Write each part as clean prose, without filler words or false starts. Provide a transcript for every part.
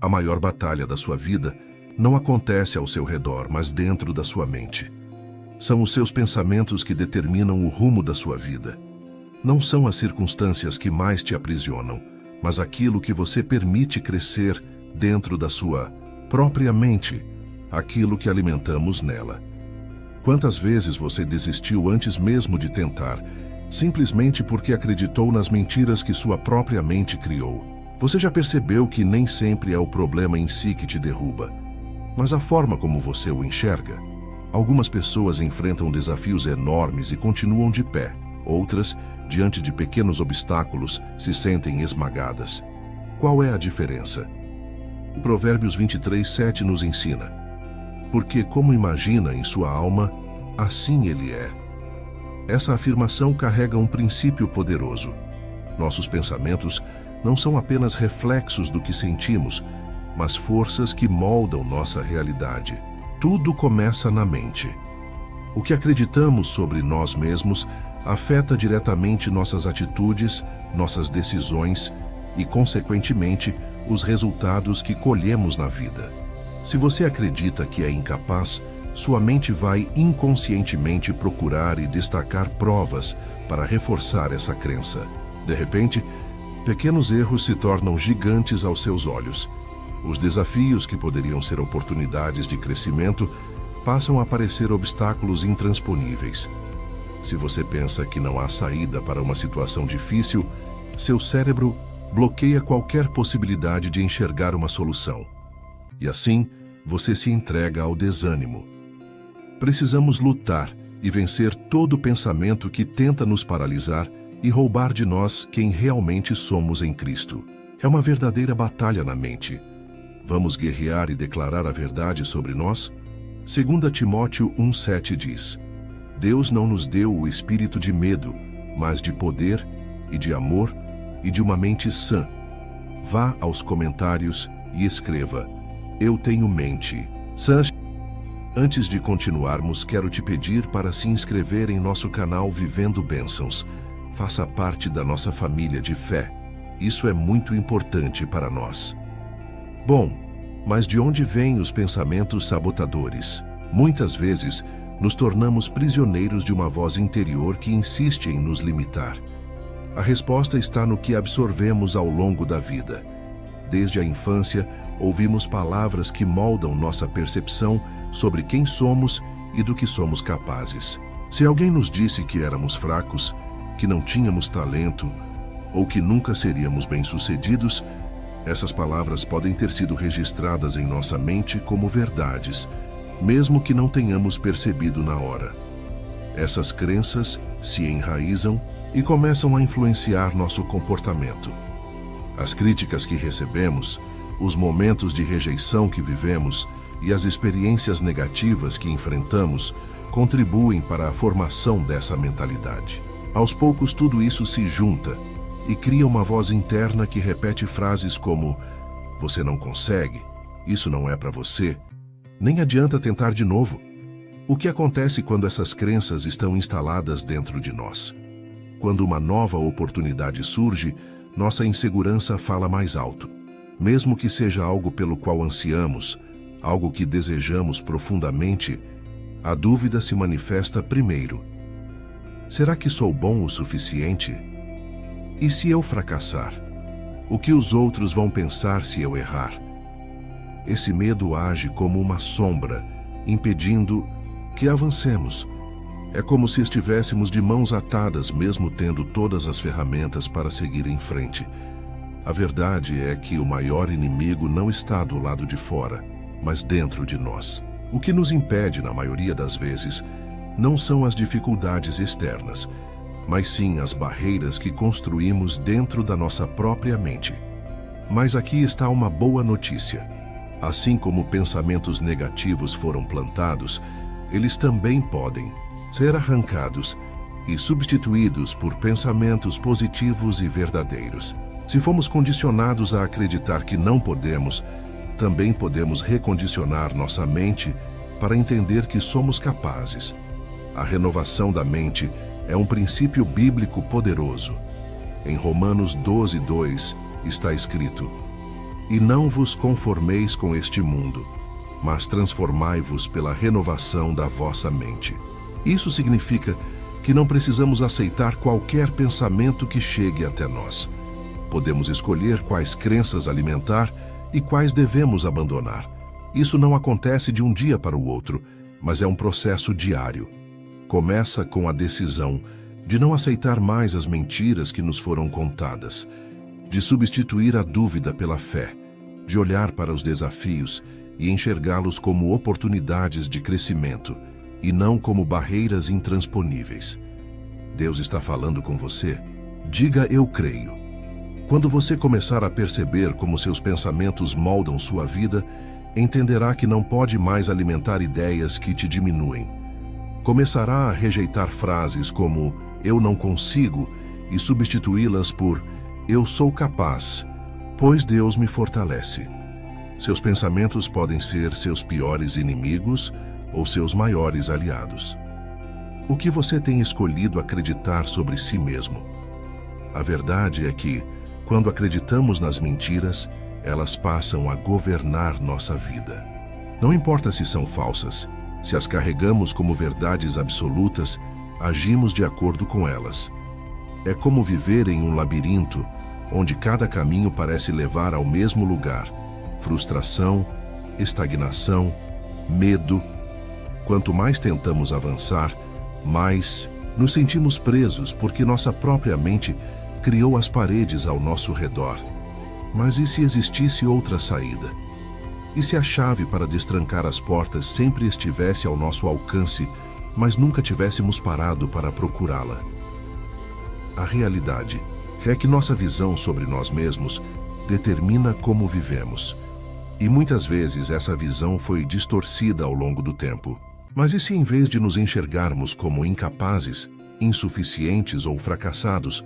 A maior batalha da sua vida não acontece ao seu redor, mas dentro da sua mente. São os seus pensamentos que determinam o rumo da sua vida. Não são as circunstâncias que mais te aprisionam, mas aquilo que você permite crescer dentro da sua própria mente, aquilo que alimentamos nela. Quantas vezes você desistiu antes mesmo de tentar, simplesmente porque acreditou nas mentiras que sua própria mente criou? Você já percebeu que nem sempre é o problema em si que te derruba, mas a forma como você o enxerga? Algumas pessoas enfrentam desafios enormes e continuam de pé. Outras, diante de pequenos obstáculos, se sentem esmagadas. Qual é a diferença? Provérbios 23:7 nos ensina: porque como imagina em sua alma, assim ele é. Essa afirmação carrega um princípio poderoso. Nossos pensamentos não são apenas reflexos do que sentimos, mas forças que moldam nossa realidade. Tudo começa na mente. O que acreditamos sobre nós mesmos afeta diretamente nossas atitudes, nossas decisões e, consequentemente, os resultados que colhemos na vida. Se você acredita que é incapaz, sua mente vai inconscientemente procurar e destacar provas para reforçar essa crença. De repente, pequenos erros se tornam gigantes aos seus olhos. Os desafios que poderiam ser oportunidades de crescimento passam a parecer obstáculos intransponíveis. Se você pensa que não há saída para uma situação difícil, seu cérebro bloqueia qualquer possibilidade de enxergar uma solução. E assim, você se entrega ao desânimo. Precisamos lutar e vencer todo pensamento que tenta nos paralisar e roubar de nós quem realmente somos em Cristo. É uma verdadeira batalha na mente. Vamos guerrear e declarar a verdade sobre nós? 2 Timóteo 1:7 diz: Deus não nos deu o espírito de medo, mas de poder e de amor e de uma mente sã. Vá aos comentários e escreva: Eu tenho mente sã. Antes de continuarmos, quero te pedir para se inscrever em nosso canal Vivendo Bênçãos. Faça parte da nossa família de fé. Isso é muito importante para nós. Bom, mas de onde vêm os pensamentos sabotadores? Muitas vezes, nos tornamos prisioneiros de uma voz interior que insiste em nos limitar. A resposta está no que absorvemos ao longo da vida. Desde a infância, ouvimos palavras que moldam nossa percepção sobre quem somos e do que somos capazes. Se alguém nos disse que éramos fracos, que não tínhamos talento ou que nunca seríamos bem-sucedidos, essas palavras podem ter sido registradas em nossa mente como verdades, mesmo que não tenhamos percebido na hora. Essas crenças se enraizam e começam a influenciar nosso comportamento. As críticas que recebemos, os momentos de rejeição que vivemos e as experiências negativas que enfrentamos contribuem para a formação dessa mentalidade. Aos poucos, tudo isso se junta e cria uma voz interna que repete frases como: você não consegue, isso não é para você, nem adianta tentar de novo. O que acontece quando essas crenças estão instaladas dentro de nós? Quando uma nova oportunidade surge, nossa insegurança fala mais alto. Mesmo que seja algo pelo qual ansiamos, algo que desejamos profundamente, a dúvida se manifesta primeiro. Será que sou bom o suficiente? E se eu fracassar? O que os outros vão pensar se eu errar? Esse medo age como uma sombra, impedindo que avancemos. É como se estivéssemos de mãos atadas, mesmo tendo todas as ferramentas para seguir em frente. A verdade é que o maior inimigo não está do lado de fora, mas dentro de nós. O que nos impede, na maioria das vezes, não são as dificuldades externas, mas sim as barreiras que construímos dentro da nossa própria mente. Mas aqui está uma boa notícia. Assim como pensamentos negativos foram plantados, eles também podem ser arrancados e substituídos por pensamentos positivos e verdadeiros. Se fomos condicionados a acreditar que não podemos, também podemos recondicionar nossa mente para entender que somos capazes. A renovação da mente é um princípio bíblico poderoso. Em Romanos 12:2 está escrito: E não vos conformeis com este mundo, mas transformai-vos pela renovação da vossa mente. Isso significa que não precisamos aceitar qualquer pensamento que chegue até nós. Podemos escolher quais crenças alimentar e quais devemos abandonar. Isso não acontece de um dia para o outro, mas é um processo diário. Começa com a decisão de não aceitar mais as mentiras que nos foram contadas, de substituir a dúvida pela fé, de olhar para os desafios e enxergá-los como oportunidades de crescimento e não como barreiras intransponíveis. Deus está falando com você? Diga eu creio. Quando você começar a perceber como seus pensamentos moldam sua vida, entenderá que não pode mais alimentar ideias que te diminuem. Começará a rejeitar frases como eu não consigo e substituí-las por eu sou capaz, pois Deus me fortalece. Seus pensamentos podem ser seus piores inimigos ou seus maiores aliados. O que você tem escolhido acreditar sobre si mesmo? A verdade é que, quando acreditamos nas mentiras, elas passam a governar nossa vida. Não importa se são falsas, se as carregamos como verdades absolutas, agimos de acordo com elas. É como viver em um labirinto, onde cada caminho parece levar ao mesmo lugar: frustração, estagnação, medo. Quanto mais tentamos avançar, mais nos sentimos presos porque nossa própria mente criou as paredes ao nosso redor. Mas e se existisse outra saída? E se a chave para destrancar as portas sempre estivesse ao nosso alcance, mas nunca tivéssemos parado para procurá-la? A realidade é que nossa visão sobre nós mesmos determina como vivemos. E muitas vezes essa visão foi distorcida ao longo do tempo. Mas e se em vez de nos enxergarmos como incapazes, insuficientes ou fracassados,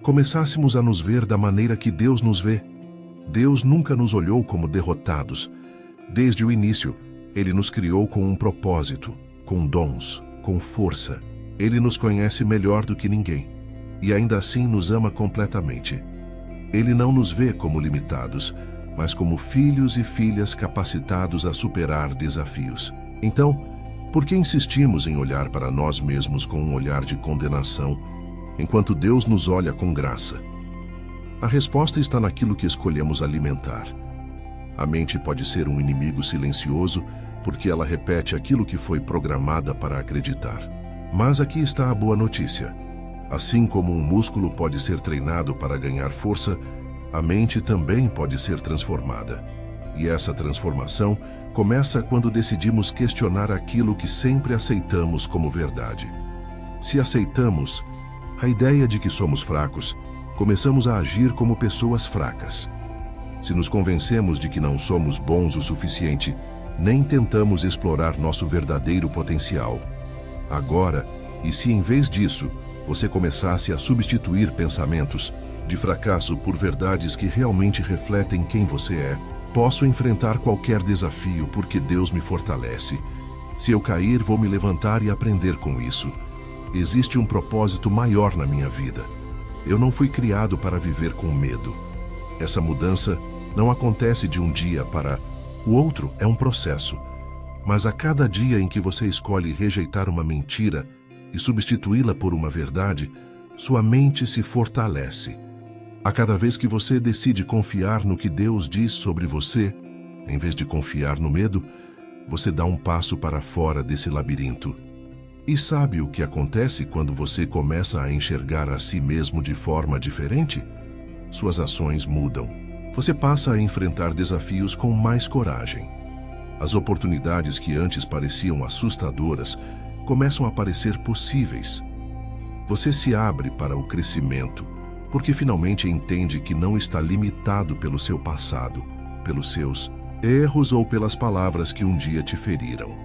começássemos a nos ver da maneira que Deus nos vê? Deus nunca nos olhou como derrotados. Desde o início, Ele nos criou com um propósito, com dons, com força. Ele nos conhece melhor do que ninguém e ainda assim nos ama completamente. Ele não nos vê como limitados, mas como filhos e filhas capacitados a superar desafios. Então, por que insistimos em olhar para nós mesmos com um olhar de condenação, enquanto Deus nos olha com graça? A resposta está naquilo que escolhemos alimentar. A mente pode ser um inimigo silencioso, porque ela repete aquilo que foi programada para acreditar. Mas aqui está a boa notícia. Assim como um músculo pode ser treinado para ganhar força, a mente também pode ser transformada. E essa transformação começa quando decidimos questionar aquilo que sempre aceitamos como verdade. Se aceitamos a ideia de que somos fracos, começamos a agir como pessoas fracas. Se nos convencemos de que não somos bons o suficiente, nem tentamos explorar nosso verdadeiro potencial. Agora, e se em vez disso, você começasse a substituir pensamentos de fracasso por verdades que realmente refletem quem você é: posso enfrentar qualquer desafio porque Deus me fortalece. Se eu cair, vou me levantar e aprender com isso. Existe um propósito maior na minha vida. Eu não fui criado para viver com medo. Essa mudança não acontece de um dia para o outro, é um processo. Mas a cada dia em que você escolhe rejeitar uma mentira e substituí-la por uma verdade, sua mente se fortalece. A cada vez que você decide confiar no que Deus diz sobre você, em vez de confiar no medo, você dá um passo para fora desse labirinto. E sabe o que acontece quando você começa a enxergar a si mesmo de forma diferente? Suas ações mudam. Você passa a enfrentar desafios com mais coragem. As oportunidades que antes pareciam assustadoras começam a parecer possíveis. Você se abre para o crescimento, porque finalmente entende que não está limitado pelo seu passado, pelos seus erros ou pelas palavras que um dia te feriram.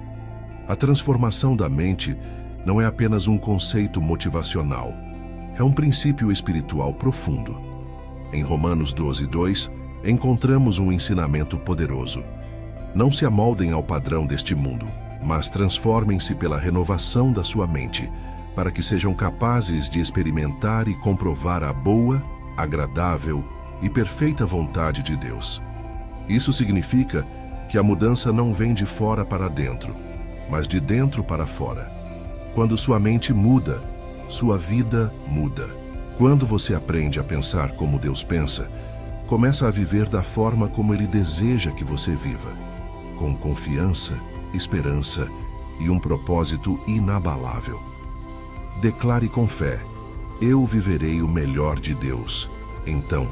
A transformação da mente não é apenas um conceito motivacional, é um princípio espiritual profundo. Em Romanos 12:2, encontramos um ensinamento poderoso. Não se amoldem ao padrão deste mundo, mas transformem-se pela renovação da sua mente, para que sejam capazes de experimentar e comprovar a boa, agradável e perfeita vontade de Deus. Isso significa que a mudança não vem de fora para dentro, mas de dentro para fora. Quando sua mente muda, sua vida muda. Quando você aprende a pensar como Deus pensa, começa a viver da forma como Ele deseja que você viva, com confiança, esperança e um propósito inabalável. Declare com fé: eu viverei o melhor de Deus. Então,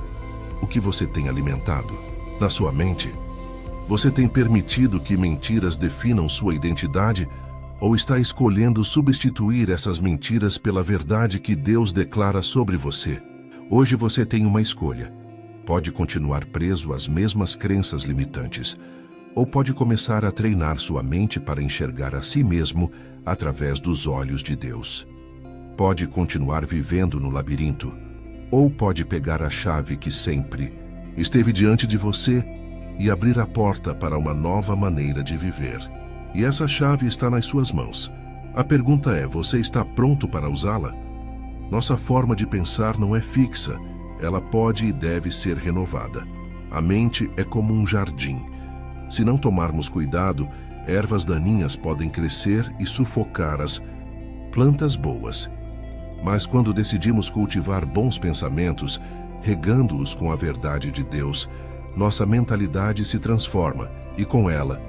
o que você tem alimentado? Na sua mente? Você tem permitido que mentiras definam sua identidade ou está escolhendo substituir essas mentiras pela verdade que Deus declara sobre você? Hoje você tem uma escolha. Pode continuar preso às mesmas crenças limitantes, ou pode começar a treinar sua mente para enxergar a si mesmo através dos olhos de Deus. Pode continuar vivendo no labirinto, ou pode pegar a chave que sempre esteve diante de você e abrir a porta para uma nova maneira de viver. E essa chave está nas suas mãos. A pergunta é: você está pronto para usá-la? Nossa forma de pensar não é fixa, ela pode e deve ser renovada. A mente é como um jardim. Se não tomarmos cuidado, ervas daninhas podem crescer e sufocar as plantas boas. Mas quando decidimos cultivar bons pensamentos, regando-os com a verdade de Deus, nossa mentalidade se transforma e, com ela,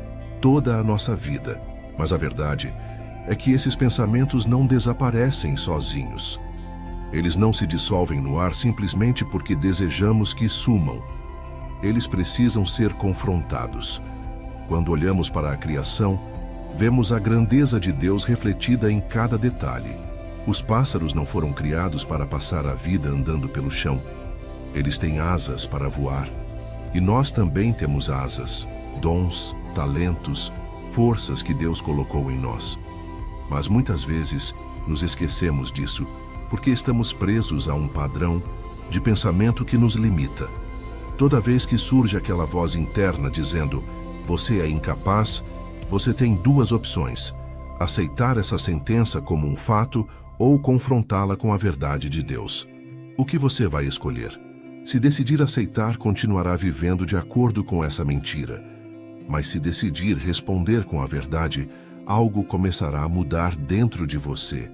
toda a nossa vida. Mas a verdade é que esses pensamentos não desaparecem sozinhos. Eles não se dissolvem no ar simplesmente porque desejamos que sumam. Eles precisam ser confrontados. Quando olhamos para a criação, vemos a grandeza de Deus refletida em cada detalhe. Os pássaros não foram criados para passar a vida andando pelo chão. Eles têm asas para voar. E nós também temos asas, dons, talentos, forças que Deus colocou em nós. Mas muitas vezes nos esquecemos disso porque estamos presos a um padrão de pensamento que nos limita. Toda vez que surge aquela voz interna dizendo: você é incapaz, você tem duas opções: aceitar essa sentença como um fato ou confrontá-la com a verdade de Deus. O que você vai escolher? Se decidir aceitar, continuará vivendo de acordo com essa mentira. Mas se decidir responder com a verdade, algo começará a mudar dentro de você.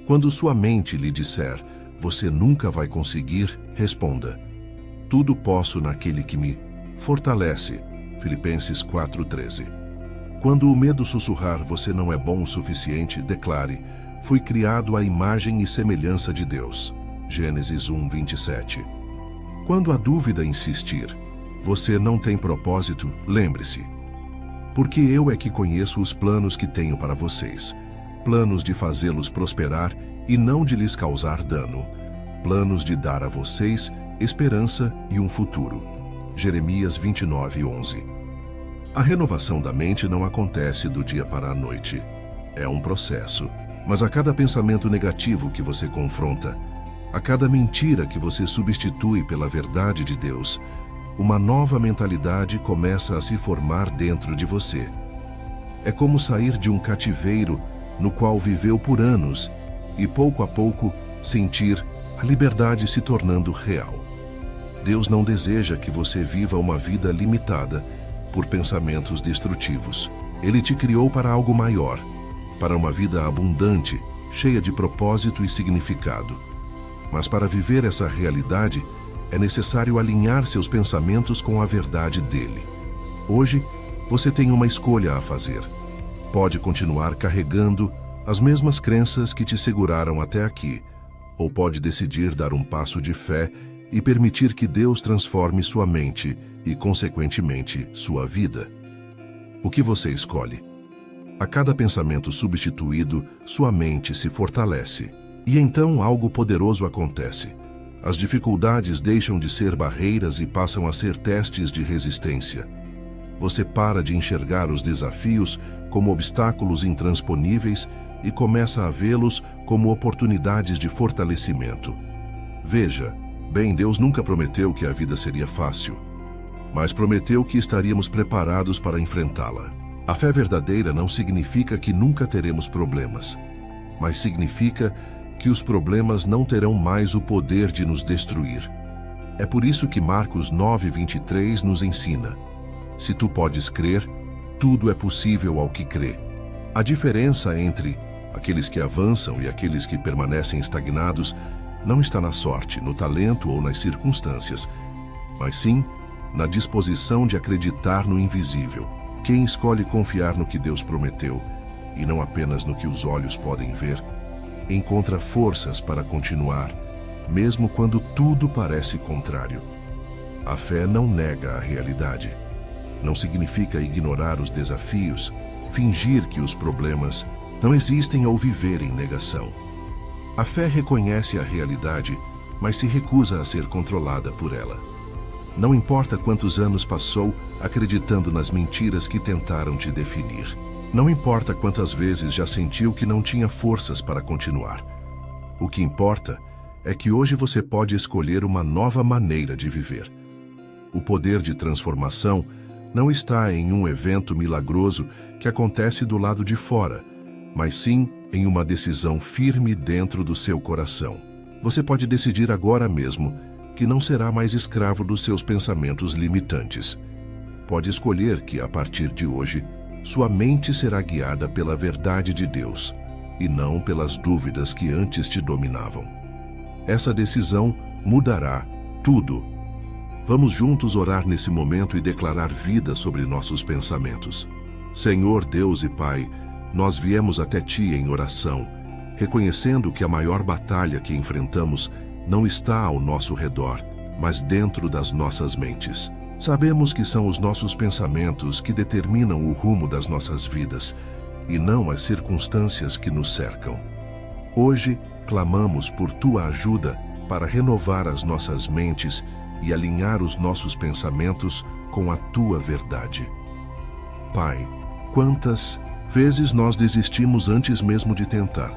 Quando sua mente lhe disser: você nunca vai conseguir, responda: tudo posso naquele que me fortalece. Filipenses 4:13. Quando o medo sussurrar: você não é bom o suficiente, declare: fui criado à imagem e semelhança de Deus. Gênesis 1:27. Quando a dúvida insistir: você não tem propósito, lembre-se: porque eu é que conheço os planos que tenho para vocês, planos de fazê-los prosperar e não de lhes causar dano, planos de dar a vocês esperança e um futuro. Jeremias 29:11. A renovação da mente não acontece do dia para a noite. É um processo. Mas a cada pensamento negativo que você confronta, a cada mentira que você substitui pela verdade de Deus, uma nova mentalidade começa a se formar dentro de você. É como sair de um cativeiro no qual viveu por anos e, pouco a pouco, sentir a liberdade se tornando real. Deus não deseja que você viva uma vida limitada por pensamentos destrutivos. Ele te criou para algo maior, para uma vida abundante, cheia de propósito e significado. Mas para viver essa realidade, é necessário alinhar seus pensamentos com a verdade dele. Hoje, você tem uma escolha a fazer. Pode continuar carregando as mesmas crenças que te seguraram até aqui, ou pode decidir dar um passo de fé e permitir que Deus transforme sua mente e, consequentemente, sua vida. O que você escolhe? A cada pensamento substituído, sua mente se fortalece. E então algo poderoso acontece. As dificuldades deixam de ser barreiras e passam a ser testes de resistência. Você para de enxergar os desafios como obstáculos intransponíveis e começa a vê-los como oportunidades de fortalecimento. Veja, bem, Deus nunca prometeu que a vida seria fácil, mas prometeu que estaríamos preparados para enfrentá-la. A fé verdadeira não significa que nunca teremos problemas, mas significa que os problemas não terão mais o poder de nos destruir. É por isso que Marcos 9:23 nos ensina: Se tu podes crer, tudo é possível ao que crê. A diferença entre aqueles que avançam e aqueles que permanecem estagnados não está na sorte, no talento ou nas circunstâncias, mas sim na disposição de acreditar no invisível. Quem escolhe confiar no que Deus prometeu, e não apenas no que os olhos podem ver, encontra forças para continuar, mesmo quando tudo parece contrário. A fé não nega a realidade. Não significa ignorar os desafios, fingir que os problemas não existem ou viver em negação. A fé reconhece a realidade, mas se recusa a ser controlada por ela. Não importa quantos anos passou acreditando nas mentiras que tentaram te definir. Não importa quantas vezes já sentiu que não tinha forças para continuar. O que importa é que hoje você pode escolher uma nova maneira de viver. O poder de transformação não está em um evento milagroso que acontece do lado de fora, mas sim em uma decisão firme dentro do seu coração. Você pode decidir agora mesmo que não será mais escravo dos seus pensamentos limitantes. Pode escolher que, a partir de hoje, sua mente será guiada pela verdade de Deus e não pelas dúvidas que antes te dominavam. Essa decisão mudará tudo. Vamos juntos orar nesse momento e declarar vida sobre nossos pensamentos. Senhor Deus e Pai, nós viemos até Ti em oração, reconhecendo que a maior batalha que enfrentamos não está ao nosso redor, mas dentro das nossas mentes. Sabemos que são os nossos pensamentos que determinam o rumo das nossas vidas, e não as circunstâncias que nos cercam. Hoje, clamamos por Tua ajuda para renovar as nossas mentes e alinhar os nossos pensamentos com a Tua verdade. Pai, quantas vezes nós desistimos antes mesmo de tentar,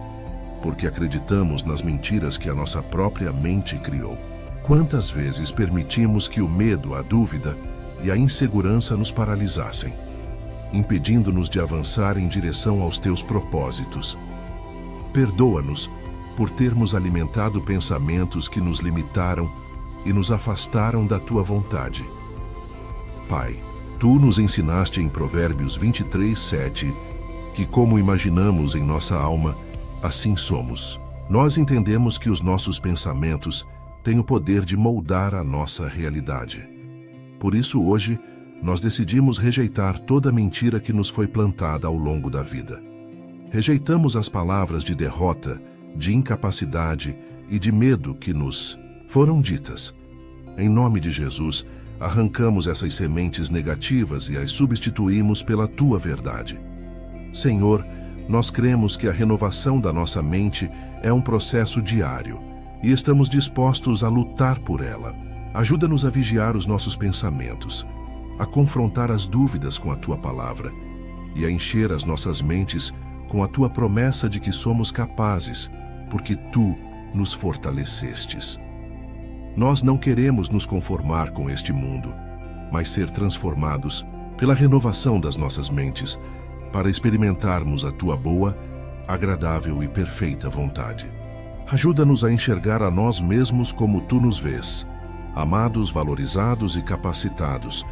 porque acreditamos nas mentiras que a nossa própria mente criou. Quantas vezes permitimos que o medo, a dúvida e a insegurança nos paralisassem, impedindo-nos de avançar em direção aos Teus propósitos. Perdoa-nos por termos alimentado pensamentos que nos limitaram e nos afastaram da Tua vontade. Pai, Tu nos ensinaste em Provérbios 23:7 que, como imaginamos em nossa alma, assim somos. Nós entendemos que os nossos pensamentos têm o poder de moldar a nossa realidade. Por isso, hoje, nós decidimos rejeitar toda mentira que nos foi plantada ao longo da vida. Rejeitamos as palavras de derrota, de incapacidade e de medo que nos foram ditas. Em nome de Jesus, arrancamos essas sementes negativas e as substituímos pela Tua verdade. Senhor, nós cremos que a renovação da nossa mente é um processo diário e estamos dispostos a lutar por ela. Ajuda-nos a vigiar os nossos pensamentos, a confrontar as dúvidas com a Tua palavra e a encher as nossas mentes com a Tua promessa de que somos capazes, porque Tu nos fortalecestes. Nós não queremos nos conformar com este mundo, mas ser transformados pela renovação das nossas mentes, para experimentarmos a Tua boa, agradável e perfeita vontade. Ajuda-nos a enxergar a nós mesmos como Tu nos vês, amados, valorizados e capacitados,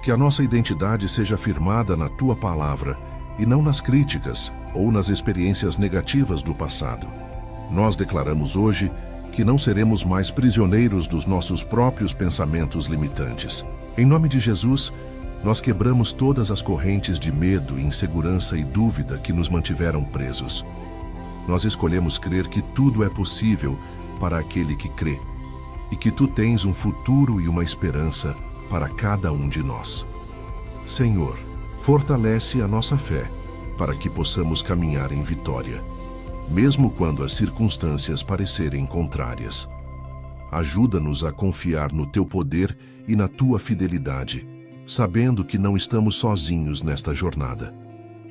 que a nossa identidade seja firmada na Tua palavra e não nas críticas ou nas experiências negativas do passado. Nós declaramos hoje que não seremos mais prisioneiros dos nossos próprios pensamentos limitantes. Em nome de Jesus, nós quebramos todas as correntes de medo, insegurança e dúvida que nos mantiveram presos. Nós escolhemos crer que tudo é possível para aquele que crê, e que Tu tens um futuro e uma esperança para cada um de nós. Senhor, fortalece a nossa fé para que possamos caminhar em vitória, mesmo quando as circunstâncias parecerem contrárias. Ajuda-nos a confiar no Teu poder e na Tua fidelidade, sabendo que não estamos sozinhos nesta jornada.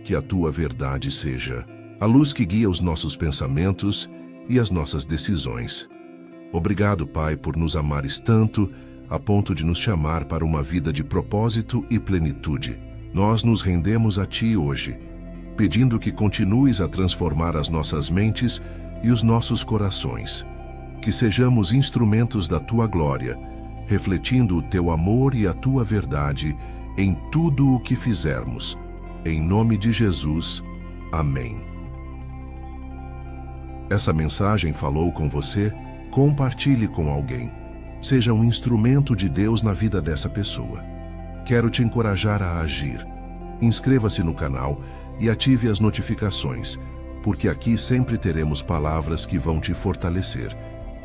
Que a Tua verdade seja a luz que guia os nossos pensamentos e as nossas decisões. Obrigado, Pai, por nos amares tanto, a ponto de nos chamar para uma vida de propósito e plenitude. Nós nos rendemos a Ti hoje, pedindo que continues a transformar as nossas mentes e os nossos corações. Que sejamos instrumentos da Tua glória, refletindo o Teu amor e a Tua verdade, em tudo o que fizermos. Em nome de Jesus. Amém. Essa mensagem falou com você? Compartilhe com alguém. Seja um instrumento de Deus na vida dessa pessoa. Quero te encorajar a agir. Inscreva-se no canal e ative as notificações, porque aqui sempre teremos palavras que vão te fortalecer.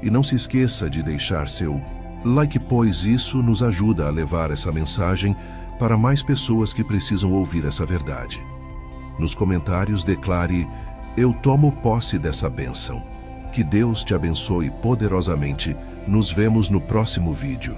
E não se esqueça de deixar seu like, pois isso nos ajuda a levar essa mensagem para mais pessoas que precisam ouvir essa verdade. Nos comentários declare: eu tomo posse dessa bênção. Que Deus te abençoe poderosamente. Nos vemos no próximo vídeo.